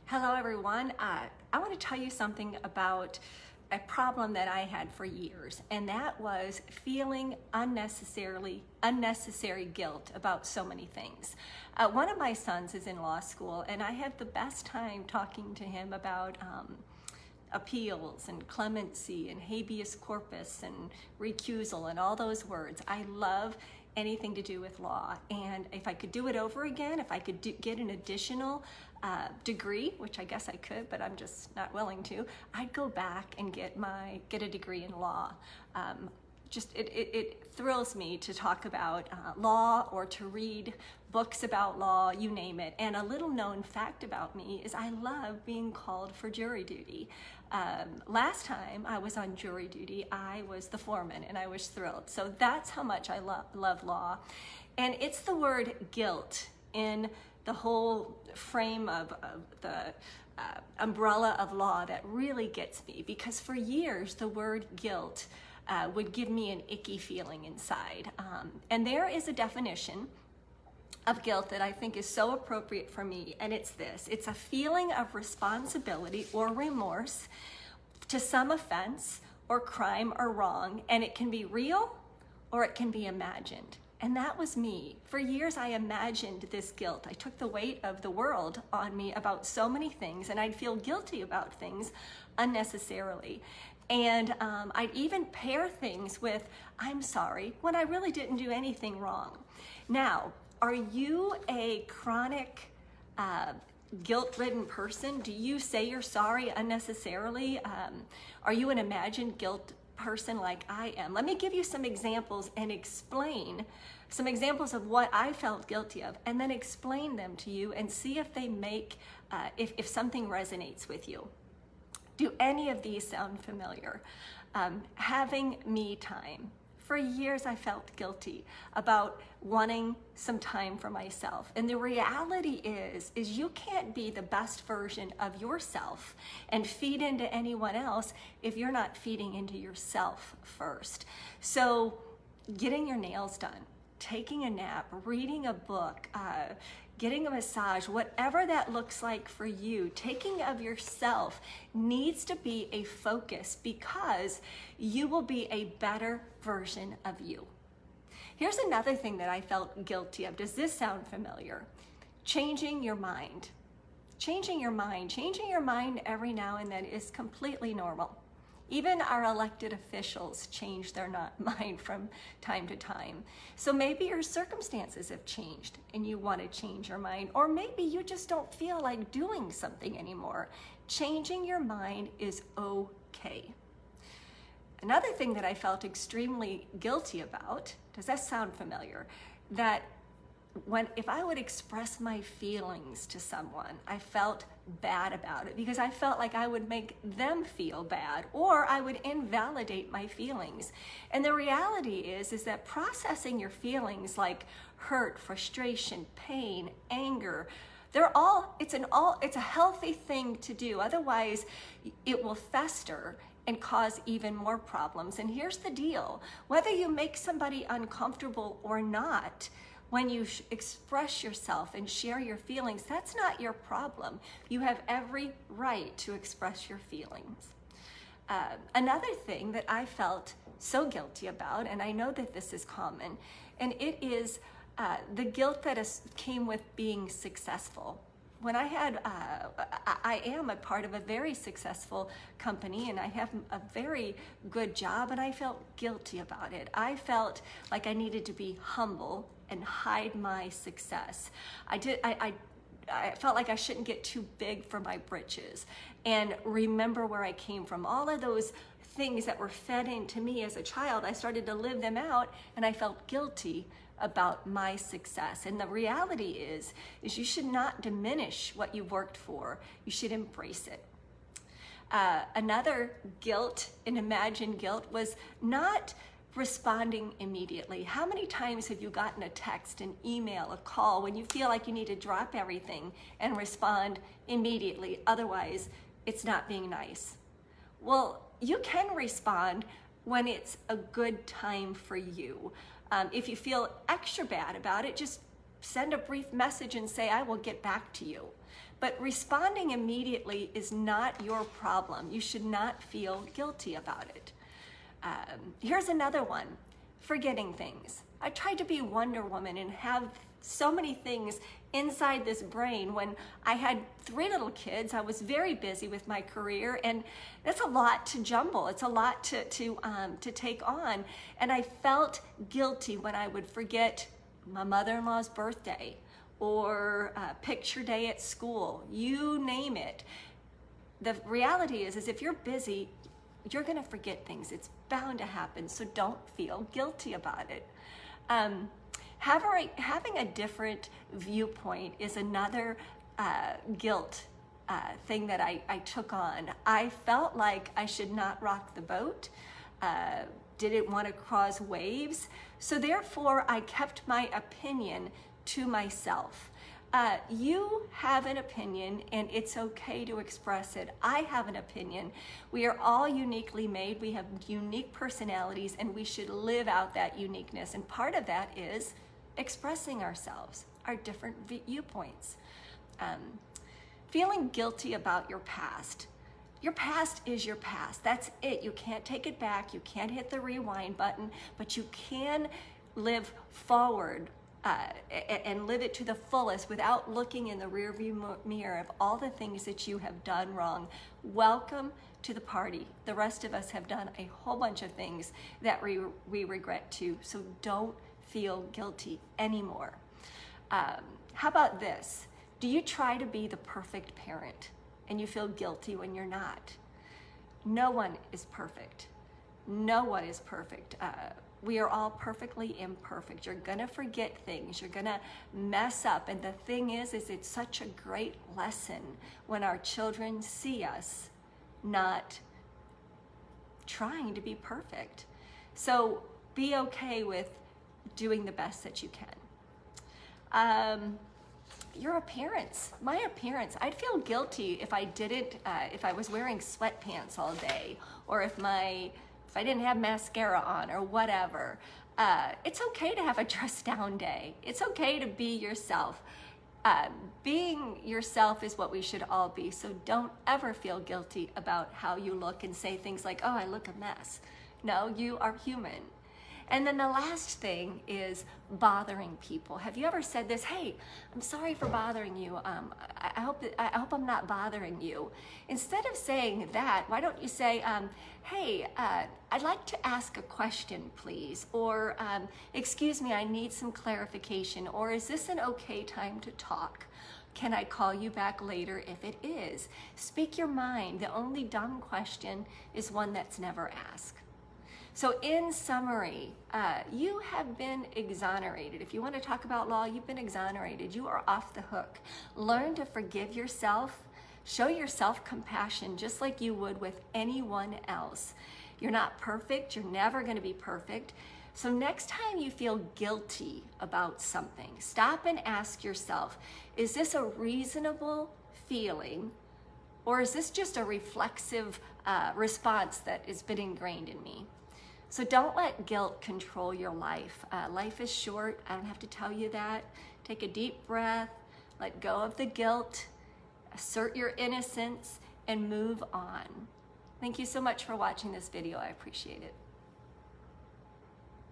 Hello everyone. I want to tell you something about a problem that I had for years, and that was feeling unnecessary guilt about so many things. One of my sons is in law school, and I had the best time talking to him about appeals and clemency and habeas corpus and recusal and all those words. I love anything to do with law, and if I could do it over again, if I could get an additional degree, which I guess I could, but I'm just not willing to, I'd go back and get a degree in law. It thrills me to talk about law or to read books about law, you name it. And a little known fact about me is I love being called for jury duty. Last time I was on jury duty, I was the foreman, and I was thrilled. So that's how much I love law. And it's the word guilt in the whole frame of the umbrella of law that really gets me, because for years the word guilt would give me an icky feeling inside. And there is a definition of guilt that I think is so appropriate for me, and it's this: it's a feeling of responsibility or remorse to some offense or crime or wrong, and it can be real or it can be imagined. And that was me. For years I imagined this guilt. I took the weight of the world on me about so many things, and I'd feel guilty about things unnecessarily. And I'd even pair things with "I'm sorry" when I really didn't do anything wrong. Now, are you a chronic guilt-ridden person? Do you say you're sorry unnecessarily? Are you an imagined guilt person like I am? Let me give you some examples and explain some examples of what I felt guilty of, and then explain them to you and see if they make, if something resonates with you. Do any of these sound familiar? Having me time. For years I felt guilty about wanting some time for myself. And the reality is you can't be the best version of yourself and feed into anyone else if you're not feeding into yourself first. So getting your nails done, taking a nap, reading a book, getting a massage, whatever that looks like for you, taking of yourself needs to be a focus, because you will be a better version of you. Here's another thing that I felt guilty of. Does this sound familiar? Changing your mind. Changing your mind every now and then is completely normal. Even our elected officials change their mind from time to time. So maybe your circumstances have changed and you want to change your mind, or maybe you just don't feel like doing something anymore. Changing your mind is okay. Another thing that I felt extremely guilty about, does that sound familiar? That if I would express my feelings to someone, I felt bad about it, because I felt like I would make them feel bad, or I would invalidate my feelings. And the reality is that processing your feelings like hurt, frustration, pain, anger, it's a healthy thing to do. Otherwise, it will fester and cause even more problems. And here's the deal: whether you make somebody uncomfortable or not, when you express yourself and share your feelings, that's not your problem. You have every right to express your feelings. Another thing that I felt so guilty about, and I know that this is common, and it is the guilt that came with being successful. When I am a part of a very successful company, and I have a very good job, and I felt guilty about it. I felt like I needed to be humble and hide my success. I felt like I shouldn't get too big for my britches and remember where I came from. All of those things that were fed into me as a child, I started to live them out, and I felt guilty about my success. And the reality is you should not diminish what you've worked for. You should embrace it. Another guilt, an imagined guilt, was not responding immediately. How many times have you gotten a text, an email, a call when you feel like you need to drop everything and respond immediately? Otherwise, it's not being nice. Well, you can respond when it's a good time for you. If you feel extra bad about it, just send a brief message and say, "I will get back to you." But responding immediately is not your problem. You should not feel guilty about it. Here's another one, forgetting things. I tried to be Wonder Woman and have so many things inside this brain. When I had 3 little kids, I was very busy with my career, and that's a lot to jumble. It's a lot to take on. And I felt guilty when I would forget my mother-in-law's birthday or picture day at school, you name it. The reality is if you're busy, you're gonna forget things. It's bound to happen, so don't feel guilty about it. Having a different viewpoint is another guilt thing that I took on. I felt like I should not rock the boat, didn't want to cause waves, so therefore I kept my opinion to myself. You have an opinion, and it's okay to express it. I have an opinion. We are all uniquely made. We have unique personalities, and we should live out that uniqueness. And part of that is expressing ourselves, our different viewpoints. Feeling guilty about your past. Your past is your past. That's it. You can't take it back. You can't hit the rewind button, but you can live forward and live it to the fullest without looking in the rearview mirror of all the things that you have done wrong. Welcome to the party. The rest of us have done a whole bunch of things that we regret too, so don't feel guilty anymore. How about this? Do you try to be the perfect parent and you feel guilty when you're not? No one is perfect. No one is perfect. We are all perfectly imperfect. You're gonna forget things. You're gonna mess up. And the thing is it's such a great lesson when our children see us not trying to be perfect. So be okay with doing the best that you can. Your appearance, my appearance, I'd feel guilty if I didn't, if I was wearing sweatpants all day, or if I didn't have mascara on or whatever. It's okay to have a dress down day. It's okay to be yourself. Being yourself is what we should all be, so don't ever feel guilty about how you look and say things like, oh, I look a mess. No, you are human. And then the last thing is bothering people. Have you ever said this? Hey, I'm sorry for bothering you. I hope I'm not bothering you. Instead of saying that, why don't you say, hey, I'd like to ask a question, please. Or, excuse me, I need some clarification. Or is this an okay time to talk? Can I call you back later if it is? Speak your mind. The only dumb question is one that's never asked. So in summary, you have been exonerated. If you want to talk about law, you've been exonerated. You are off the hook. Learn to forgive yourself. Show yourself compassion just like you would with anyone else. You're not perfect. You're never going to be perfect. So next time you feel guilty about something, stop and ask yourself, is this a reasonable feeling, or is this just a reflexive response that has been ingrained in me? So don't let guilt control your life. Life is short. I don't have to tell you that. Take a deep breath, let go of the guilt, assert your innocence, and move on. Thank you so much for watching this video. I appreciate it.